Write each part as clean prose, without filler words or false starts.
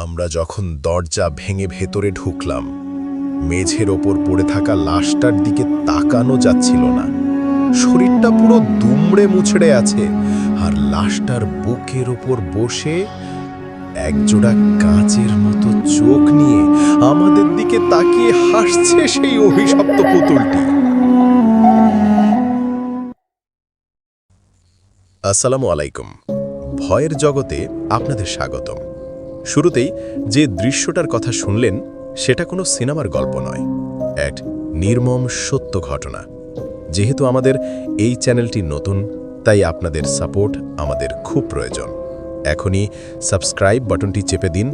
আমরা যখন দরজা ভেঙে ভেতরে ঢুকলাম, মেঝের ওপর পড়ে থাকা লাশটার দিকে তাকানো যাচ্ছিল না। শরীরটা পুরো দুমড়ে মুচড়ে আছে, আর লাশটার বুকের ওপর বসে একজোড়া কাঁচের মতো চোখ নিয়ে আমাদের দিকে তাকিয়ে হাসছে সেই অভিশপ্ত পুতুলটি। আসসালামু আলাইকুম। ভয়ের জগতে আপনাদের স্বাগতম। শুরুতেই যে দৃশ্যটার কথা শুনলেন সেটা কোনো সিনেমার গল্প নয়, এক নির্মম সত্য ঘটনা। যেহেতু আমাদের এই চ্যানেলটি নতুন, তাই আপনাদের সাপোর্ট আমাদের খুব প্রয়োজন। এখনই সাবস্ক্রাইব বাটনটি চেপে দিন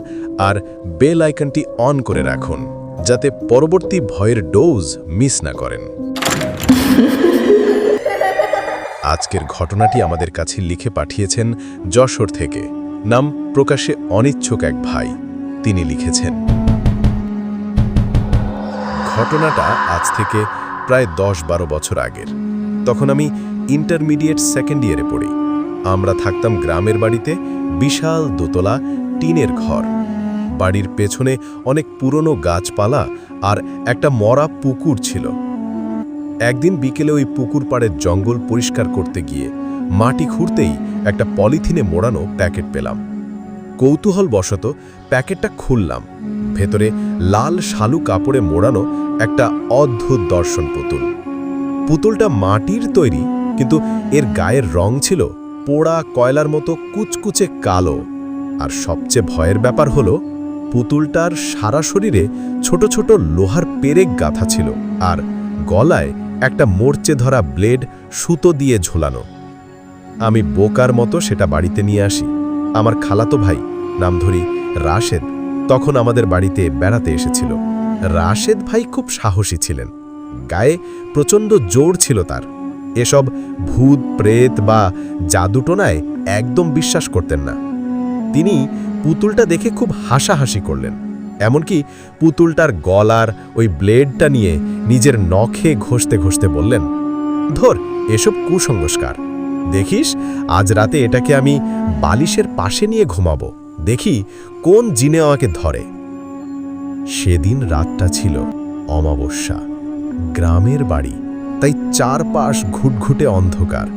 আর বেল আইকনটি অন করে রাখুন, যাতে পরবর্তী ভয়ের ডোজ মিস না করেন। আজকের ঘটনাটি আমাদের কাছে লিখে পাঠিয়েছেন যশোর থেকে। নাম প্রকাশে অনিচ্ছুক এক ভাই। তিনি লিখেছেন, ঘটনাটা আজ থেকে প্রায় 10-12 বছর আগের। তখন আমি ইন্টারমিডিয়েট সেকেন্ড ইয়ারে পড়ি। আমরা থাকতাম গ্রামের বাড়িতে, বিশাল দোতলা টিনের ঘর। বাড়ির পেছনে অনেক পুরনো গাছপালা আর একটা মরা পুকুর ছিল। একদিন বিকেলে ওই পুকুর পাড়ের জঙ্গল পরিষ্কার করতে গিয়ে মাটি খুঁড়তেই একটা পলিথিনে মোড়ানো প্যাকেট পেলাম। কৌতূহলবশত প্যাকেটটা খুললাম। ভেতরে লাল শালু কাপড়ে মোড়ানো একটা অদ্ভুত দর্শন পুতুল। পুতুলটা মাটির তৈরি, কিন্তু এর গায়ের রং ছিল পোড়া কয়লার মতো কুচকুচে কালো। আর সবচেয়ে ভয়ের ব্যাপার হলো, পুতুলটার সারা শরীরে ছোট ছোট লোহার পেরেক গাঁথা ছিল, আর গলায় একটা মরচে ধরা ব্লেড সুতো দিয়ে ঝোলানো। আমি বোকার মতো সেটা বাড়িতে নিয়ে আসি। আমার খালাতো ভাই, নাম ধরি রাশেদ, তখন আমাদের বাড়িতে বেড়াতে এসেছিল। রাশেদ ভাই খুব সাহসী ছিলেন, গায়ে প্রচণ্ড জোর ছিল তার। এসব ভূত প্রেত বা জাদুটোনায় একদম বিশ্বাস করতেন না। তিনি পুতুলটা দেখে খুব হাসাহাসি করলেন। এমনকি পুতুলটার গলার ওই ব্লেডটা নিয়ে নিজের নখে ঘষতে ঘষতে বললেন, ধর, এসব কুসংস্কার। দেখিস, আজ রাতে এটাকে আমি বালিশের পাশে নিয়ে ঘুমাবো, দেখি কোন জিনে আমাকে ধরে। সেদিন রাতটা ছিল অমাবস্যা। গ্রামের বাড়ি, তাই চারপাশ ঘুটঘুটে অন্ধকার।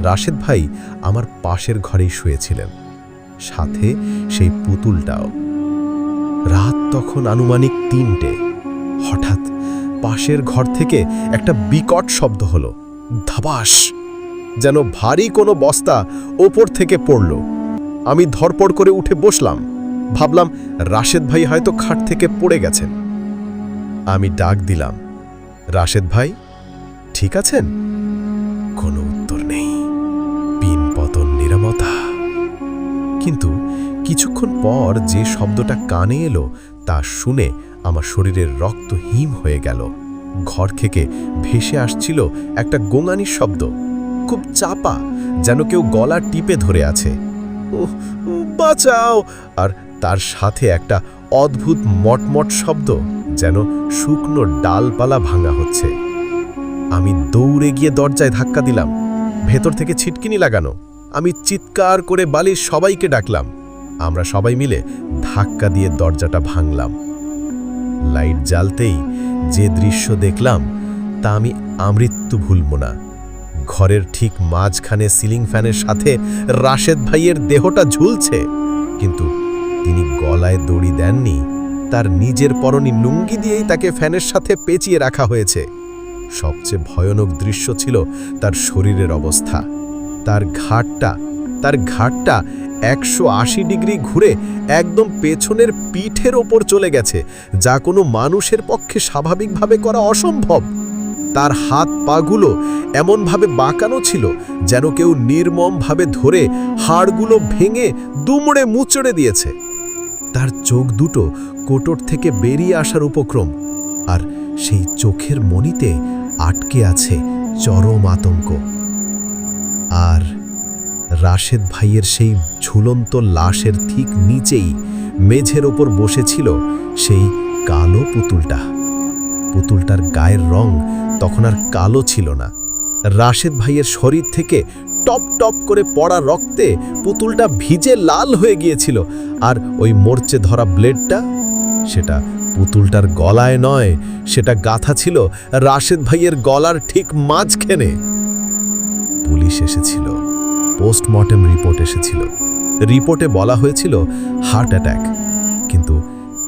রাশেদ ভাই আমার পাশের ঘরেই শুয়েছিলেন, সাথে সেই পুতুলটাও। রাত তখন আনুমানিক 3টে। হঠাৎ পাশের ঘর থেকে একটা বিকট শব্দ হলো, ধাবাস, যেন ভারী কোনো বস্তা ওপর থেকে পড়ল। আমি ধরপড় করে উঠে বসলাম। ভাবলাম রাশেদ ভাই হয়তো খাট থেকে পড়ে গেছেন। আমি ডাক দিলাম, রাশেদ ভাই, ঠিক আছেন? কোনো উত্তর নেই। পিন পতন নিরামতা। কিন্তু কিছুক্ষণ পর যে শব্দটা কানে এলো, তা শুনে আমার শরীরের রক্ত হিম হয়ে গেল। ঘর থেকে ভেসে আসছিল একটা গোঙানির শব্দ, খুব চাপা, যেন কেউ গলা টিপে ধরে আছে। বাঁচাও! আর তার সাথে একটা অদ্ভুত মটমট শব্দ, যেন শুকনো ডালপালা ভাঙা হচ্ছে। আমি দৌড়ে গিয়ে দরজায় ধাক্কা দিলাম। ভেতর থেকে ছিটকিনি লাগানো। আমি চিৎকার করে বাড়ির সবাইকে ডাকলাম। আমরা সবাই মিলে ধাক্কা দিয়ে দরজাটা ভাঙলাম। লাইট জ্বালতেই যে দৃশ্য দেখলাম, তা আমি আমৃত্যু ভুলব না। ঘরের ঠিক মাঝখানে সিলিং ফ্যানের সাথে রাশেদ ভাইয়ের দেহটা ঝুলছে, কিন্তু তিনি গলায় দড়ি দেননি। তার নিজের পরনে লুঙ্গি দিয়েই তাকে ফ্যানের সাথে পেঁচিয়ে রাখা হয়েছে। সবচেয়ে ভয়ানক দৃশ্য ছিল তার শরীরের অবস্থা। তার ঘাটটা 180 ডিগ্রি ঘুরে একদম পেছনের পিঠের ওপর চলে গেছে, যা কোনো মানুষের পক্ষে স্বাভাবিকভাবে করা অসম্ভব। তার হাত পাগুলো এমনভাবে বাঁকানো ছিল, যেন কেউ নির্মমভাবে ধরে হাড়গুলো ভেঙে দুমড়ে মুচড়ে দিয়েছে। তার চোখ দুটো কোটর থেকে বেরিয়ে আসার উপক্রম, আর সেই চোখের মণিতে আটকে আছে চরম আতঙ্ক। আর রাশেদ ভাইয়ের সেই ঝুলন্ত লাশের ঠিক নিচেই মেঝের ওপর বসেছিল সেই কালো পুতুলটা। পুতুলটার গায়ের রং তখন আর কালো ছিল না। রাশেদ ভাইয়ের শরীর থেকে টপ টপ করে পড়া রক্তে পুতুলটা ভিজে লাল হয়ে গিয়েছিল, আর ওই মরচে ধরা ব্লেডটা, সেটা পুতুলটার গলায় নয়, সেটা গাঁথা ছিল রাশেদ ভাইয়ের গলার ঠিক মাঝখানে। পুলিশ এসেছিল, পোস্টমর্টেম রিপোর্ট এসেছিল। রিপোর্টে বলা হয়েছিল হার্ট অ্যাটাক, কিন্তু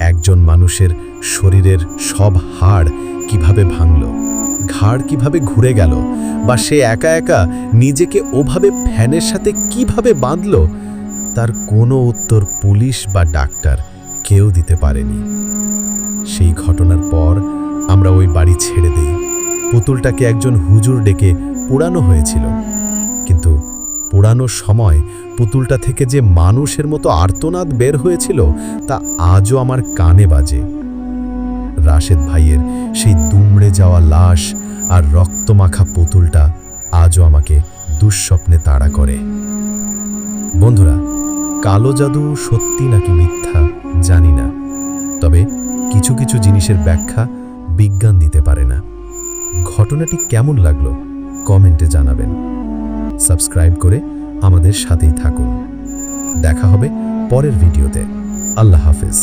একজন মানুষের শরীরের সব হাড় কিভাবে ভাঙল, ঘাড় কিভাবে ঘুরে গেল, বা সে একা একা নিজেকে ওভাবে ফ্যানের সাথে কিভাবে বাঁধল, তার কোনো উত্তর পুলিশ বা ডাক্তার কেউ দিতে পারেনি। সেই ঘটনার পর আমরা ওই বাড়ি ছেড়ে দেই। পুতুলটাকে একজন হুজুর ডেকে পোড়ানো হয়েছিল, কিন্তু পোড়ানোর সময় পুতুলটা থেকে যে মানুষের মতো আর্তনাদ বের হয়েছিল তা আজও আমার কানে বাজে। রাশেদ ভাইয়ের সেই দুমড়ে যাওয়া লাশ আর রক্তমাখা পুতুলটা আজও আমাকে দুঃস্বপ্নে তাড়া করে। বন্ধুরা, কালো জাদু সত্যি নাকি মিথ্যা জানি না, তবে কিছু কিছু জিনিসের ব্যাখ্যা বিজ্ঞান দিতে পারে না। ঘটনাটি কেমন লাগলো কমেন্টে জানাবেন। সাবস্ক্রাইব করে আমাদের সাথেই থাকুন। দেখা হবে পরের ভিডিওতে। আল্লাহ হাফেজ।